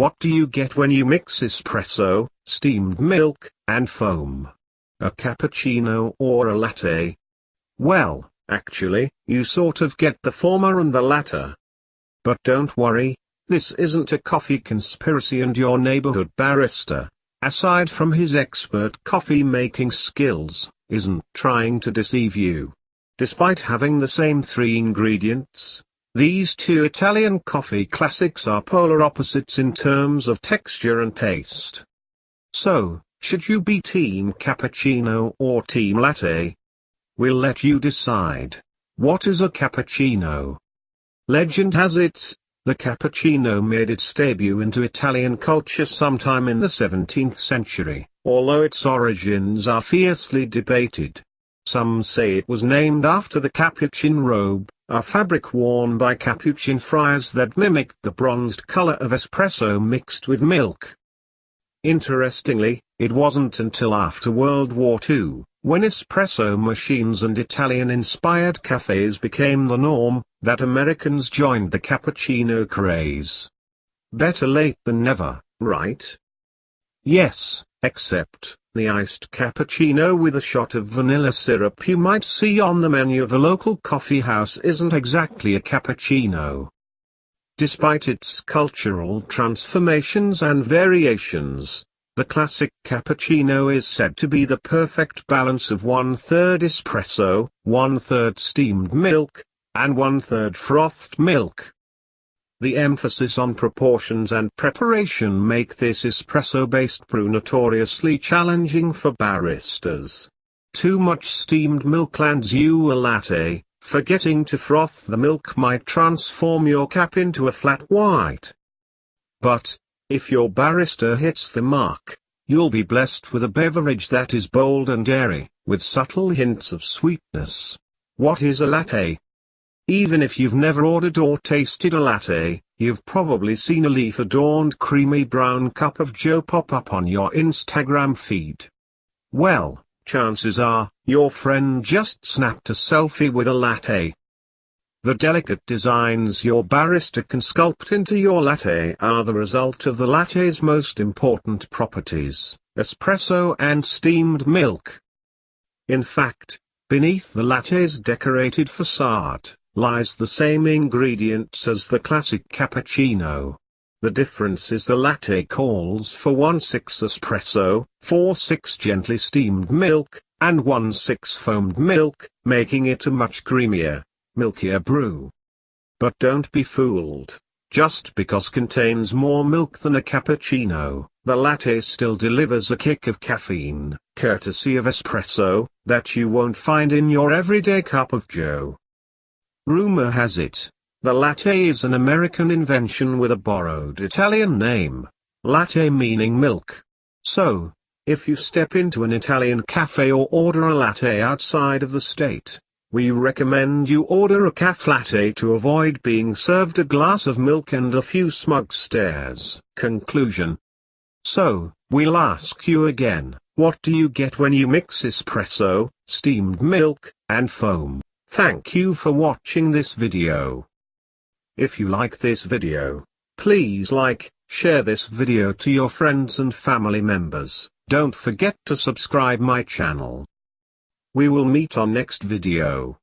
What do you get when you mix espresso, steamed milk, and foam? A cappuccino or a latte? Well, actually, you sort of get the former and the latter. But don't worry, this isn't a coffee conspiracy, and your neighborhood barista, aside from his expert coffee-making skills, isn't trying to deceive you. Despite having the same three ingredients, these two Italian coffee classics are polar opposites in terms of texture and taste. So, should you be team cappuccino or team latte? We'll let you decide. What is a cappuccino? Legend has it, the cappuccino made its debut into Italian culture sometime in the 17th century, although its origins are fiercely debated. Some say it was named after the capuchin robe, a fabric worn by Capuchin friars that mimicked the bronzed color of espresso mixed with milk. Interestingly, it wasn't until after World War II, when espresso machines and Italian-inspired cafes became the norm, that Americans joined the cappuccino craze. Better late than never, right? Yes, except, the iced cappuccino with a shot of vanilla syrup you might see on the menu of a local coffee house isn't exactly a cappuccino. Despite its cultural transformations and variations, the classic cappuccino is said to be the perfect balance of 1/3 espresso, 1/3 steamed milk, and 1/3 frothed milk. The emphasis on proportions and preparation make this espresso-based brew notoriously challenging for baristas. Too much steamed milk lands you a latte. Forgetting to froth the milk might transform your cap into a flat white. But, if your barista hits the mark, you'll be blessed with a beverage that is bold and airy, with subtle hints of sweetness. What is a latte? Even if you've never ordered or tasted a latte, you've probably seen a leaf-adorned creamy brown cup of joe pop up on your Instagram feed. Well, chances are, your friend just snapped a selfie with a latte. The delicate designs your barista can sculpt into your latte are the result of the latte's most important properties, espresso and steamed milk. In fact, beneath the latte's decorated facade, lies the same ingredients as the classic cappuccino. The difference is the latte calls for 1/6 espresso, 4/6 gently steamed milk, and 1/6 foamed milk, making it a much creamier, milkier brew. But don't be fooled. Just because contains more milk than a cappuccino, the latte still delivers a kick of caffeine, courtesy of espresso, that you won't find in your everyday cup of joe. Rumor has it, the latte is an American invention with a borrowed Italian name, latte meaning milk. So, if you step into an Italian cafe or order a latte outside of the state, we recommend you order a caf latte to avoid being served a glass of milk and a few smug stares. Conclusion. So, we'll ask you again, what do you get when you mix espresso, steamed milk, and foam? Thank you for watching this video. If you like this video, please like, share this video to your friends and family members. Don't forget to subscribe my channel. We will meet on next video.